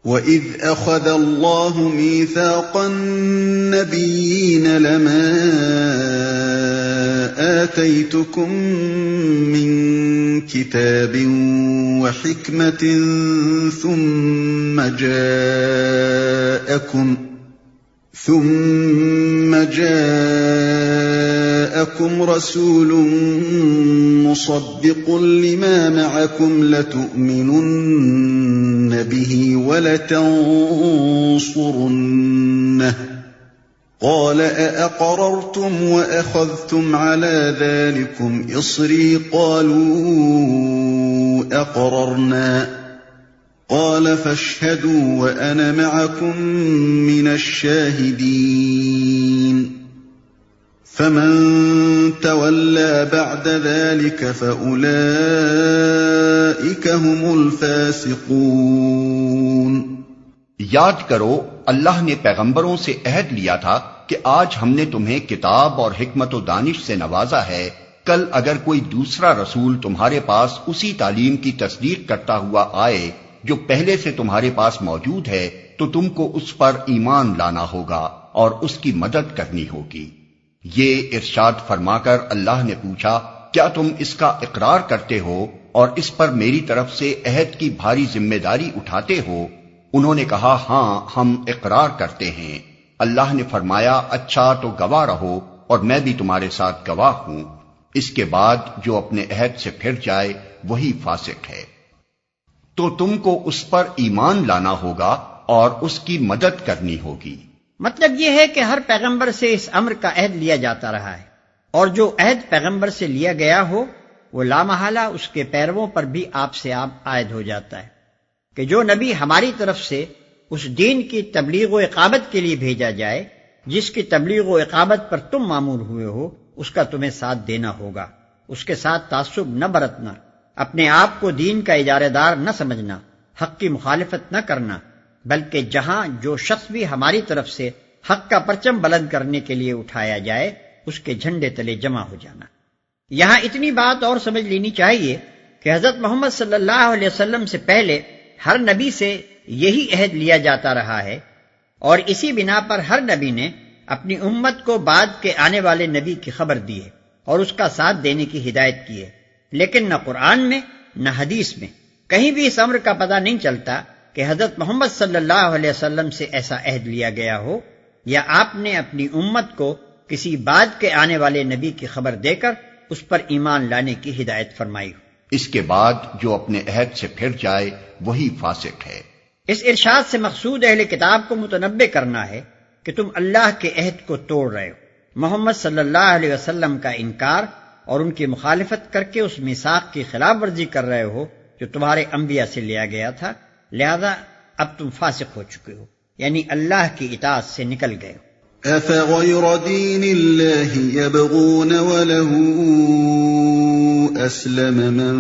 وَإِذْ أَخَذَ اللَّهُ مِيثَاقَ النَّبِيِّينَ لَمَا آتَيْتُكُم مِّن كِتَابٍ وَحِكْمَةٍ ثُمَّ جَاءَكُمْ رَسُولٌ مُّصَدِّقٌ لِّمَا مَعَكُمْ لَتُؤْمِنُنَّ بِهِ وَلَتَنصُرُنَّهُ قَالَ أَأَقْرَرْتُمْ وَأَخَذْتُمْ عَلَىٰ ذَٰلِكُمْ إِصْرِي قَالُوا أَقْرَرْنَا قَالَ فَاشْهَدُوا وَأَنَا مَعَكُمْ مِنَ الشَّاهِدِينَ فَمَن تَوَلَّىٰ بَعْدَ ذَٰلِكَ فَأُولَٰئِكَ هُمُ الْفَاسِقُونَ۔ یاد کرو اللہ نے پیغمبروں سے عہد لیا تھا کہ آج ہم نے تمہیں کتاب اور حکمت و دانش سے نوازا ہے، کل اگر کوئی دوسرا رسول تمہارے پاس اسی تعلیم کی تصدیق کرتا ہوا آئے جو پہلے سے تمہارے پاس موجود ہے تو تم کو اس پر ایمان لانا ہوگا اور اس کی مدد کرنی ہوگی۔ یہ ارشاد فرما کر اللہ نے پوچھا، کیا تم اس کا اقرار کرتے ہو اور اس پر میری طرف سے عہد کی بھاری ذمہ داری اٹھاتے ہو؟ انہوں نے کہا ہاں ہم اقرار کرتے ہیں۔ اللہ نے فرمایا اچھا تو گواہ رہو اور میں بھی تمہارے ساتھ گواہ ہوں۔ اس کے بعد جو اپنے عہد سے پھر جائے وہی فاسق ہے۔ تو تم کو اس پر ایمان لانا ہوگا اور اس کی مدد کرنی ہوگی۔ مطلب یہ ہے کہ ہر پیغمبر سے اس امر کا عہد لیا جاتا رہا ہے، اور جو عہد پیغمبر سے لیا گیا ہو وہ لامحالہ اس کے پیرووں پر بھی آپ سے آپ عائد ہو جاتا ہے کہ جو نبی ہماری طرف سے اس دین کی تبلیغ و اقامت کے لیے بھیجا جائے جس کی تبلیغ و اقامت پر تم مامور ہوئے ہو، اس کا تمہیں ساتھ دینا ہوگا، اس کے ساتھ تعصب نہ برتنا، اپنے آپ کو دین کا اجارہ دار نہ سمجھنا، حق کی مخالفت نہ کرنا، بلکہ جہاں جو شخص بھی ہماری طرف سے حق کا پرچم بلند کرنے کے لیے اٹھایا جائے اس کے جھنڈے تلے جمع ہو جانا۔ یہاں اتنی بات اور سمجھ لینی چاہیے کہ حضرت محمد صلی اللہ علیہ وسلم سے پہلے ہر نبی سے یہی عہد لیا جاتا رہا ہے، اور اسی بنا پر ہر نبی نے اپنی امت کو بعد کے آنے والے نبی کی خبر دی ہے اور اس کا ساتھ دینے کی ہدایت کی ہے، لیکن نہ قرآن میں نہ حدیث میں کہیں بھی اس امر کا پتہ نہیں چلتا کہ حضرت محمد صلی اللہ علیہ وسلم سے ایسا عہد لیا گیا ہو یا آپ نے اپنی امت کو کسی بعد کے آنے والے نبی کی خبر دے کر اس پر ایمان لانے کی ہدایت فرمائی ہو۔ اس کے بعد جو اپنے عہد سے پھر جائے وہی فاسق ہے۔ اس ارشاد سے مقصود اہل کتاب کو متنبہ کرنا ہے کہ تم اللہ کے عہد کو توڑ رہے ہو، محمد صلی اللہ علیہ وسلم کا انکار اور ان کی مخالفت کر کے اس میثاق کی خلاف ورزی کر رہے ہو جو تمہارے انبیاء سے لیا گیا تھا، لہذا اب تم فاسق ہو چکے ہو، یعنی اللہ کی اطاعت سے نکل گئے ہو۔ أَفَغَيْرَ دِينِ اللَّهِ يَبْغُونَ وَلَهُ أَسْلَمَ مَن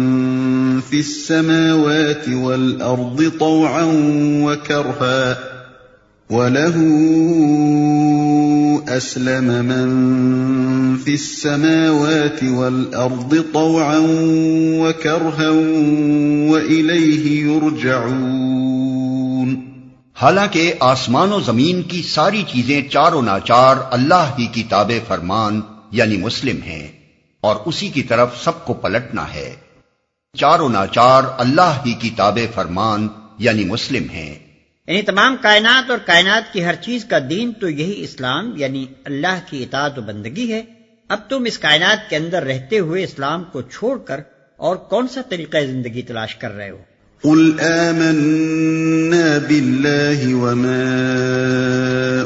فِي السَّمَاوَاتِ وَالْأَرْضِ طَوْعًا وَكَرْهًا وَإِلَيْهِ يُرْجَعُونَ۔ حالانکہ آسمان و زمین کی ساری چیزیں چار و ناچار اللہ ہی کی تابع فرمان یعنی مسلم ہیں، اور اسی کی طرف سب کو پلٹنا ہے۔ چار و ناچار اللہ ہی کی تابع فرمان یعنی مسلم ہیں، یعنی تمام کائنات اور کائنات کی ہر چیز کا دین تو یہی اسلام یعنی اللہ کی اطاعت و بندگی ہے۔ اب تم اس کائنات کے اندر رہتے ہوئے اسلام کو چھوڑ کر اور کون سا طریقہ زندگی تلاش کر رہے ہو؟ قُلْ آمَنَّا بِاللَّهِ وَمَا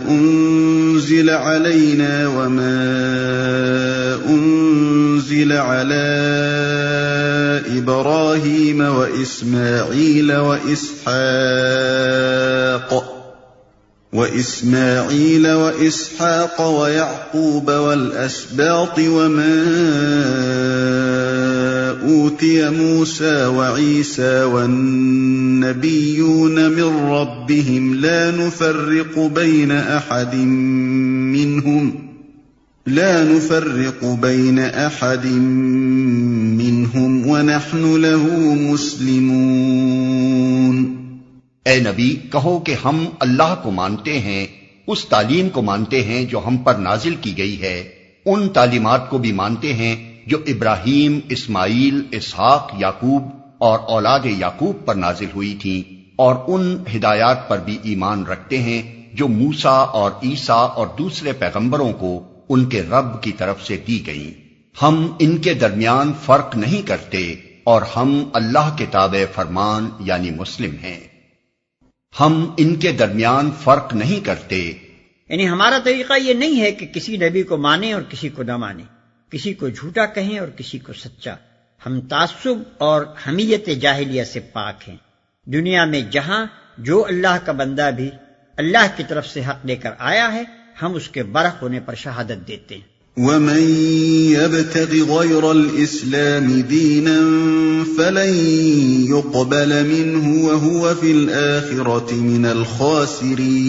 أُنزِلَ عَلَيْنَا وَمَا أُنزِلَ عَلَىٰ إِبْرَاهِيمَ وَإِسْمَاعِيلَ وَإِسْحَاقَ وَيَعْقُوبَ وَالْأَسْبَاطِ وَمَا أُوتِيَ مُوسَىٰ وَعِيسَىٰ وَالنَّبِيُّونَ مِن رَّبِّهِمْ لَا نُفَرِّقُ بَيْنَ أَحَدٍ مِّنْهُمْ وَنَحْنُ لَهُ مُسْلِمُونَ۔ اے نبی کہو کہ ہم اللہ کو مانتے ہیں، اس تعلیم کو مانتے ہیں جو ہم پر نازل کی گئی ہے، ان تعلیمات کو بھی مانتے ہیں جو ابراہیم، اسماعیل، اسحاق، یعقوب اور اولاد یعقوب پر نازل ہوئی تھیں، اور ان ہدایات پر بھی ایمان رکھتے ہیں جو موسیٰ اور عیسیٰ اور دوسرے پیغمبروں کو ان کے رب کی طرف سے دی گئیں۔ ہم ان کے درمیان فرق نہیں کرتے اور ہم اللہ کے تابع فرمان یعنی مسلم ہیں۔ ہم ان کے درمیان فرق نہیں کرتے، یعنی ہمارا طریقہ یہ نہیں ہے کہ کسی نبی کو مانیں اور کسی کو نہ مانیں، کسی کو جھوٹا کہیں اور کسی کو سچا۔ ہم تعصب اور حمیت جاہلیہ سے پاک ہیں۔ دنیا میں جہاں جو اللہ کا بندہ بھی اللہ کی طرف سے حق لے کر آیا ہے، ہم اس کے برحق ہونے پر شہادت دیتے ہیں۔ وَمَن يَبْتَغِ غَيْرَ الْإِسْلَامِ دِينًا فَلَن يُقْبَلَ مِنْهُ وَهُوَ فِي الْآخِرَةِ مِنَ الْخَاسِرِينَ۔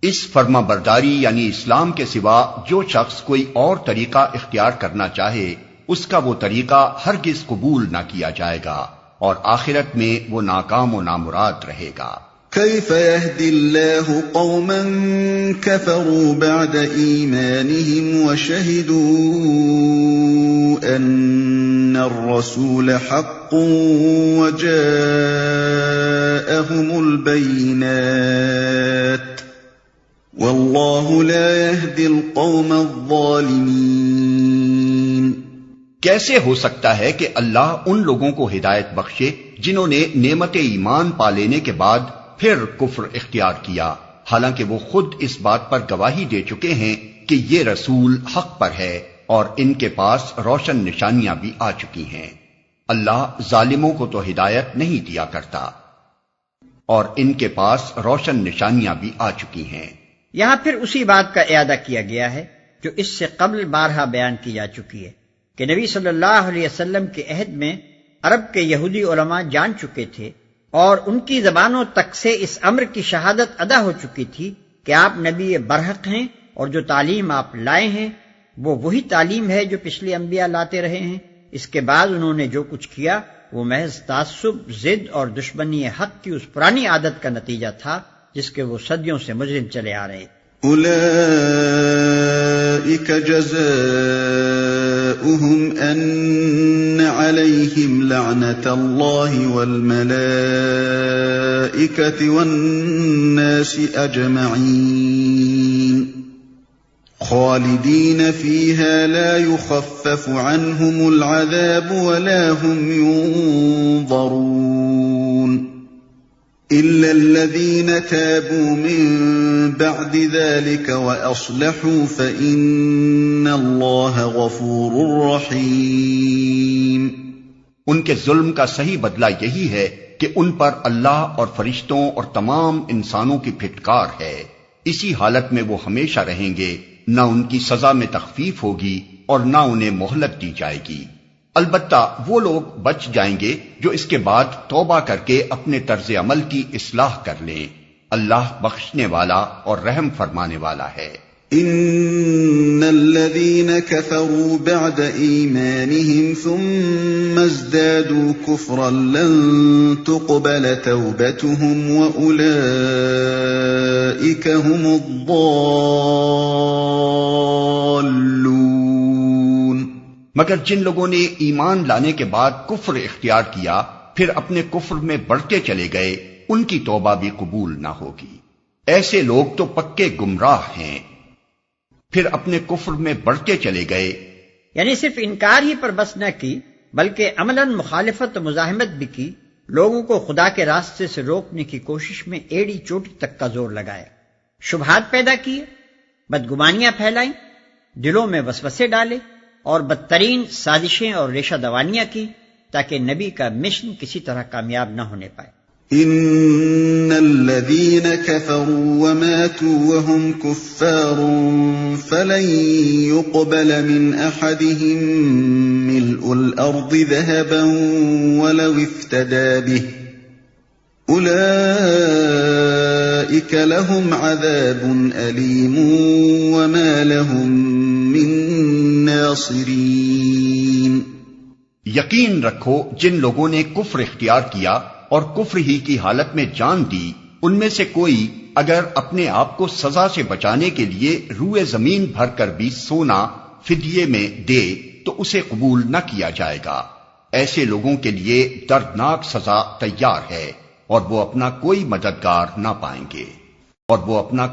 اس فرما برداری یعنی اسلام کے سوا جو شخص کوئی اور طریقہ اختیار کرنا چاہے، اس کا وہ طریقہ ہرگز قبول نہ کیا جائے گا اور آخرت میں وہ ناکام و نامراد رہے گا۔ كيف يهدي الله قوما كفروا بعد إيمانهم وشهدوا أن الرسول حق وجاءهم البينات والله لا يهدي القوم الظالمين۔ کیسے ہو سکتا ہے کہ اللہ ان لوگوں کو ہدایت بخشے جنہوں نے نعمت ایمان پا لینے کے بعد پھر کفر اختیار کیا، حالانکہ وہ خود اس بات پر گواہی دے چکے ہیں کہ یہ رسول حق پر ہے اور ان کے پاس روشن نشانیاں بھی آ چکی ہیں۔ اللہ ظالموں کو تو ہدایت نہیں دیا کرتا، اور ان کے پاس روشن نشانیاں بھی آ چکی ہیں۔ یہاں پھر اسی بات کا اعادہ کیا گیا ہے جو اس سے قبل بارہا بیان کی جا چکی ہے کہ نبی صلی اللہ علیہ وسلم کے عہد میں عرب کے یہودی علماء جان چکے تھے اور ان کی زبانوں تک سے اس امر کی شہادت ادا ہو چکی تھی کہ آپ نبی برحق ہیں اور جو تعلیم آپ لائے ہیں وہ وہی تعلیم ہے جو پچھلے انبیاء لاتے رہے ہیں۔ اس کے بعد انہوں نے جو کچھ کیا وہ محض تعصب، ضد اور دشمنی حق کی اس پرانی عادت کا نتیجہ تھا جس کے وہ صدیوں سے مجرم چلے آ رہے۔ أولئك جزاؤهم أن عليهم لعنة الله والملائكة والناس أجمعين خالدين فيها لا يخفف عنهم العذاب ولا هم ينظرون إلا الذين تابوا من بعد ذلك وأصلحوا فإن الله غفور رحيم۔ ان کے ظلم کا صحیح بدلہ یہی ہے کہ ان پر اللہ اور فرشتوں اور تمام انسانوں کی پھٹکار ہے، اسی حالت میں وہ ہمیشہ رہیں گے، نہ ان کی سزا میں تخفیف ہوگی اور نہ انہیں مہلت دی جائے گی۔ البتہ وہ لوگ بچ جائیں گے جو اس کے بعد توبہ کر کے اپنے طرز عمل کی اصلاح کر لیں۔ اللہ بخشنے والا اور رحم فرمانے والا ہے۔ ان الذين كفروا بعد ايمانهم ثم ازدادوا كفرا لن تقبل توبتهم واولئك هم الضالون۔ مگر جن لوگوں نے ایمان لانے کے بعد کفر اختیار کیا پھر اپنے کفر میں بڑھتے چلے گئے، ان کی توبہ بھی قبول نہ ہوگی۔ ایسے لوگ تو پکے گمراہ ہیں۔ پھر اپنے کفر میں بڑھتے چلے گئے، یعنی صرف انکار ہی پر بس نہ کی بلکہ عملاً مخالفت و مزاحمت بھی کی، لوگوں کو خدا کے راستے سے روکنے کی کوشش میں ایڑی چوٹی تک کا زور لگایا، شبہات پیدا کیے، بدگمانیاں پھیلائیں، دلوں میں وسوسے ڈالے اور بدترین سازشیں اور ریشہ دوانیاں کی تاکہ نبی کا مشن کسی طرح کامیاب نہ ہونے پائے۔ ان الذين كفروا وماتوا وهم كفار فلن يقبل من احدهم ملء الارض ذهبا ولو افتدى به اولئك لهم عذاب اليم وما لهم من ناصرين۔ یقین رکھو جن لوگوں نے کفر اختیار کیا اور کفر ہی کی حالت میں جان دی، ان میں سے کوئی اگر اپنے آپ کو سزا سے بچانے کے لیے روئے زمین بھر کر بھی سونا فدیے میں دے تو اسے قبول نہ کیا جائے گا۔ ایسے لوگوں کے لیے دردناک سزا تیار ہے، اور وہ اپنا کوئی مددگار نہ پائیں گے، اور وہ اپنا